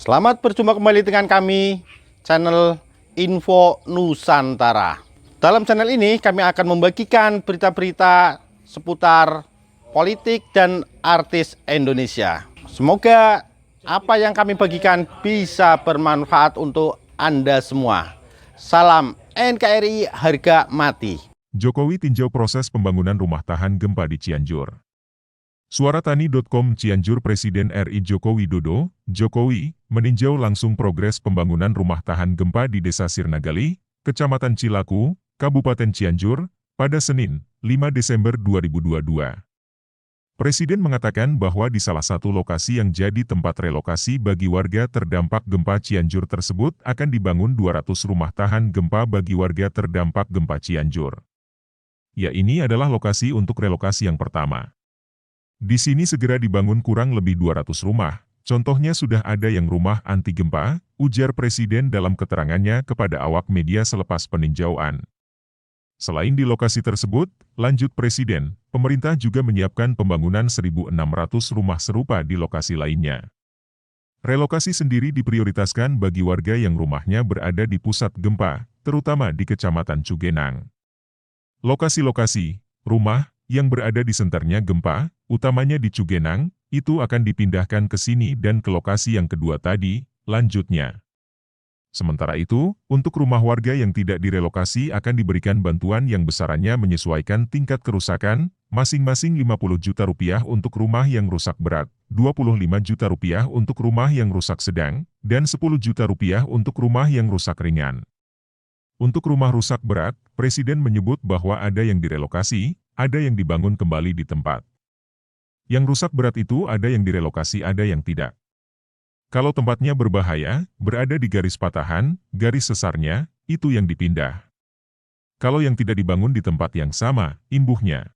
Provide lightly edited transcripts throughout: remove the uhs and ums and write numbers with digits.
Selamat berjumpa kembali dengan kami, channel Info Nusantara. Dalam channel ini kami akan membagikan berita-berita seputar politik dan artis Indonesia. Semoga apa yang kami bagikan bisa bermanfaat untuk Anda semua. Salam NKRI harga mati. Jokowi tinjau proses pembangunan rumah tahan gempa di Cianjur. Suaratani.com Cianjur Presiden RI Joko Widodo, Jokowi, meninjau langsung progres pembangunan rumah tahan gempa di Desa Sirnagali, Kecamatan Cilaku, Kabupaten Cianjur, pada Senin, 5 Desember 2022. Presiden mengatakan bahwa di salah satu lokasi yang jadi tempat relokasi bagi warga terdampak gempa Cianjur tersebut akan dibangun 200 rumah tahan gempa bagi warga terdampak gempa Cianjur. Ya, ini adalah lokasi untuk relokasi yang pertama. Di sini segera dibangun kurang lebih 200 rumah, contohnya sudah ada yang rumah anti gempa, ujar Presiden dalam keterangannya kepada awak media selepas peninjauan. Selain di lokasi tersebut, lanjut Presiden, pemerintah juga menyiapkan pembangunan 1.600 rumah serupa di lokasi lainnya. Relokasi sendiri diprioritaskan bagi warga yang rumahnya berada di pusat gempa, terutama di Kecamatan Cugenang. Lokasi-lokasi rumah yang berada di senternya gempa, utamanya di Cugenang, itu akan dipindahkan ke sini dan ke lokasi yang kedua tadi, lanjutnya. Sementara itu, untuk rumah warga yang tidak direlokasi akan diberikan bantuan yang besarannya menyesuaikan tingkat kerusakan, masing-masing Rp50 juta untuk rumah yang rusak berat, Rp25 juta untuk rumah yang rusak sedang, dan Rp10 juta untuk rumah yang rusak ringan. Untuk rumah rusak berat, Presiden menyebut bahwa ada yang direlokasi, ada yang dibangun kembali di tempat. Yang rusak berat itu ada yang direlokasi, ada yang tidak. Kalau tempatnya berbahaya, berada di garis patahan, garis sesarnya, itu yang dipindah. Kalau yang tidak dibangun di tempat yang sama, imbuhnya.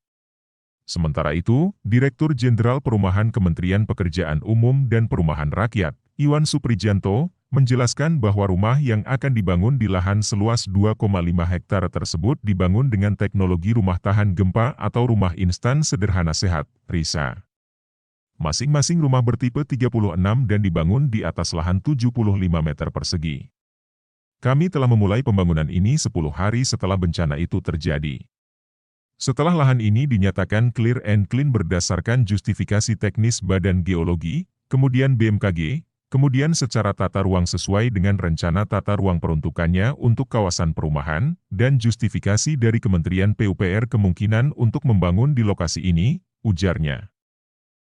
Sementara itu, Direktur Jenderal Perumahan Kementerian Pekerjaan Umum dan Perumahan Rakyat, Iwan Suprijanto, menjelaskan bahwa rumah yang akan dibangun di lahan seluas 2,5 hektar tersebut dibangun dengan teknologi rumah tahan gempa atau rumah instan sederhana sehat, RISA. Masing-masing rumah bertipe 36 dan dibangun di atas lahan 75 meter persegi. Kami telah memulai pembangunan ini 10 hari setelah bencana itu terjadi. Setelah lahan ini dinyatakan clear and clean berdasarkan justifikasi teknis Badan Geologi, kemudian BMKG, kemudian secara tata ruang sesuai dengan rencana tata ruang peruntukannya untuk kawasan perumahan, dan justifikasi dari Kementerian PUPR kemungkinan untuk membangun di lokasi ini, ujarnya.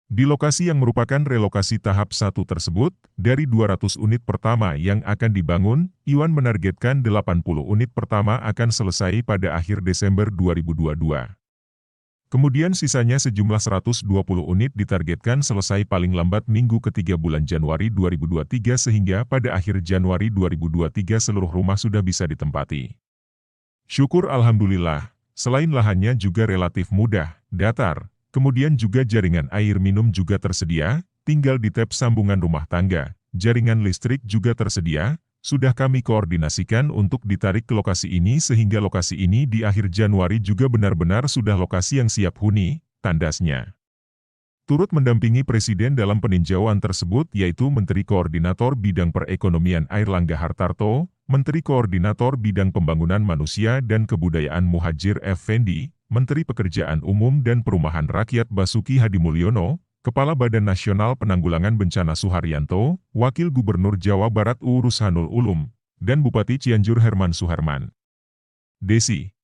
Di lokasi yang merupakan relokasi tahap 1 tersebut, dari 200 unit pertama yang akan dibangun, Iwan menargetkan 80 unit pertama akan selesai pada akhir Desember 2022. Kemudian sisanya sejumlah 120 unit ditargetkan selesai paling lambat minggu ketiga bulan Januari 2023 sehingga pada akhir Januari 2023 seluruh rumah sudah bisa ditempati. Syukur alhamdulillah, selain lahannya juga relatif mudah, datar, kemudian juga jaringan air minum juga tersedia, tinggal di tap sambungan rumah tangga, jaringan listrik juga tersedia, sudah kami koordinasikan untuk ditarik ke lokasi ini sehingga lokasi ini di akhir Januari juga benar-benar sudah lokasi yang siap huni, tandasnya. Turut mendampingi Presiden dalam peninjauan tersebut yaitu Menteri Koordinator Bidang Perekonomian Airlangga Hartarto, Menteri Koordinator Bidang Pembangunan Manusia dan Kebudayaan Muhadjir Effendi, Menteri Pekerjaan Umum dan Perumahan Rakyat Basuki Hadimulyono, Kepala Badan Nasional Penanggulangan Bencana Suharyanto, Wakil Gubernur Jawa Barat Rushanul Ulum, dan Bupati Cianjur Herman Suherman. Desi.